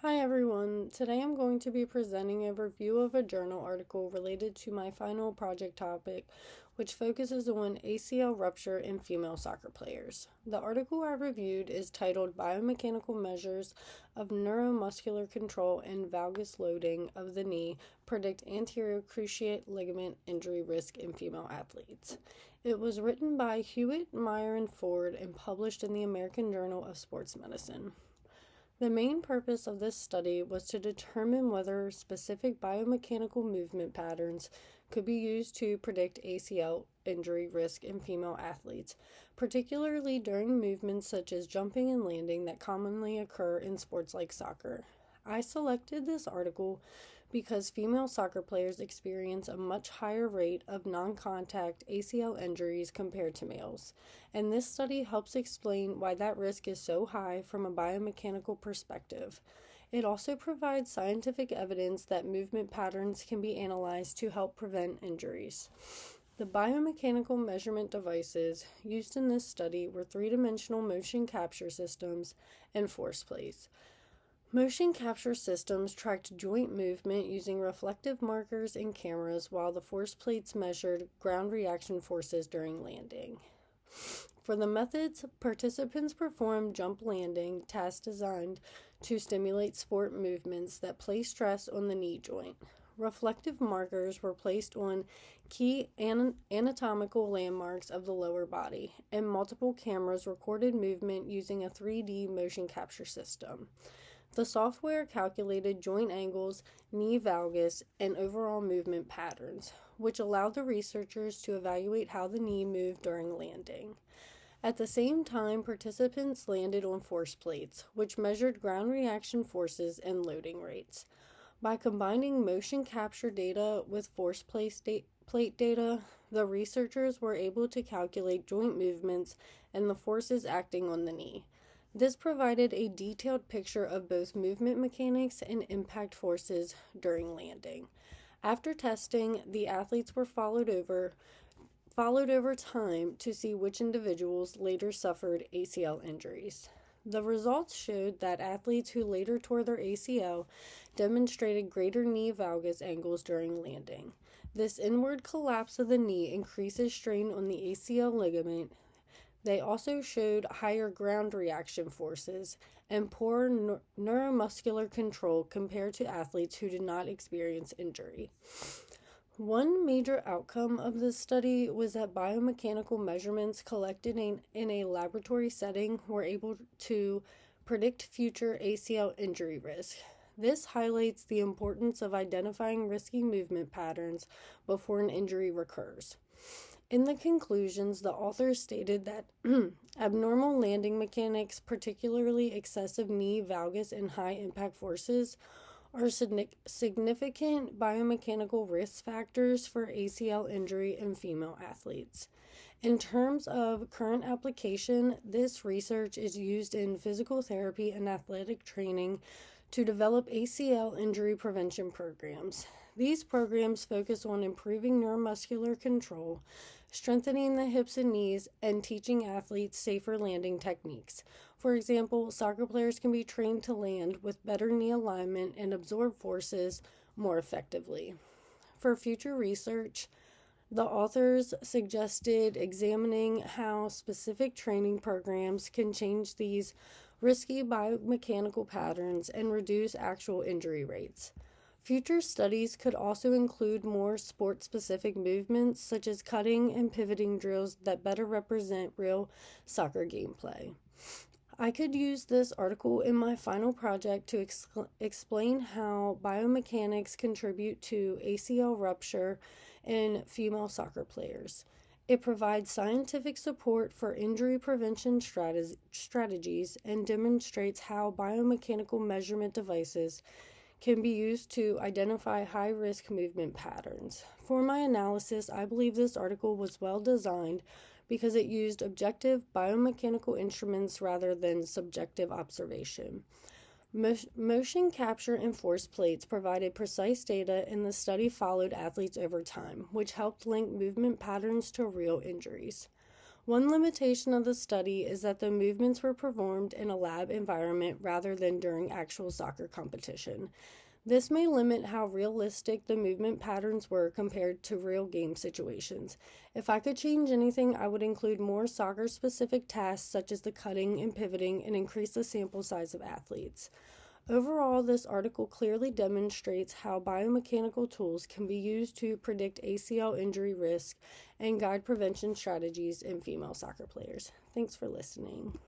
Hi everyone, today I'm going to be presenting a review of a journal article related to my final project topic, which focuses on ACL rupture in female soccer players. The article I reviewed is titled Biomechanical Measures of Neuromuscular Control and Valgus Loading of the Knee Predict Anterior Cruciate Ligament Injury Risk in Female Athletes. It was written by Hewitt, Meyer, and Ford and published in the American Journal of Sports Medicine. The main purpose of this study was to determine whether specific biomechanical movement patterns could be used to predict ACL injury risk in female athletes, particularly during movements such as jumping and landing that commonly occur in sports like soccer. I selected this article because female soccer players experience a much higher rate of non contact ACL injuries compared to males, and this study helps explain why that risk is so high from a biomechanical perspective. It also provides scientific evidence that movement patterns can be analyzed to help prevent injuries. The biomechanical measurement devices used in this study were three-dimensional motion capture systems and force plates. Motion capture systems tracked joint movement using reflective markers and cameras, while the force plates measured ground reaction forces during landing. For the methods, participants performed jump landing tasks designed to stimulate sport movements that place stress on the knee joint. Reflective markers were placed on key anatomical landmarks of the lower body, and multiple cameras recorded movement using a 3D motion capture system. The software calculated joint angles, knee valgus, and overall movement patterns, which allowed the researchers to evaluate how the knee moved during landing. At the same time, participants landed on force plates, which measured ground reaction forces and loading rates. By combining motion capture data with force plate data, the researchers were able to calculate joint movements and the forces acting on the knee. This provided a detailed picture of both movement mechanics and impact forces during landing. After testing, the athletes were followed over time to see which individuals later suffered ACL injuries. The results showed that athletes who later tore their ACL demonstrated greater knee valgus angles during landing. This inward collapse of the knee increases strain on the ACL ligament. They also showed higher ground reaction forces and poor neuromuscular control compared to athletes who did not experience injury. One major outcome of this study was that biomechanical measurements collected in a laboratory setting were able to predict future ACL injury risk. This highlights the importance of identifying risky movement patterns before an injury recurs. In the conclusions, the authors stated that abnormal landing mechanics, particularly excessive knee valgus and high impact forces, are significant biomechanical risk factors for ACL injury in female athletes. In terms of current application, this research is used in physical therapy and athletic training to develop ACL injury prevention programs. These programs focus on improving neuromuscular control, strengthening the hips and knees, and teaching athletes safer landing techniques. For example, soccer players can be trained to land with better knee alignment and absorb forces more effectively. For future research, the authors suggested examining how specific training programs can change these risky biomechanical patterns and reduce actual injury rates. Future studies could also include more sport-specific movements, such as cutting and pivoting drills that better represent real soccer gameplay. I could use this article in my final project to explain how biomechanics contribute to ACL rupture in female soccer players. It provides scientific support for injury prevention strategies and demonstrates how biomechanical measurement devices can be used to identify high-risk movement patterns. For my analysis, I believe this article was well designed because it used objective biomechanical instruments rather than subjective observation. Motion capture and force plates provided precise data, and the study followed athletes over time, which helped link movement patterns to real injuries. One limitation of the study is that the movements were performed in a lab environment rather than during actual soccer competition. This may limit how realistic the movement patterns were compared to real game situations. If I could change anything, I would include more soccer specific tasks such as the cutting and pivoting and increase the sample size of athletes. Overall, this article clearly demonstrates how biomechanical tools can be used to predict ACL injury risk and guide prevention strategies in female soccer players. Thanks for listening.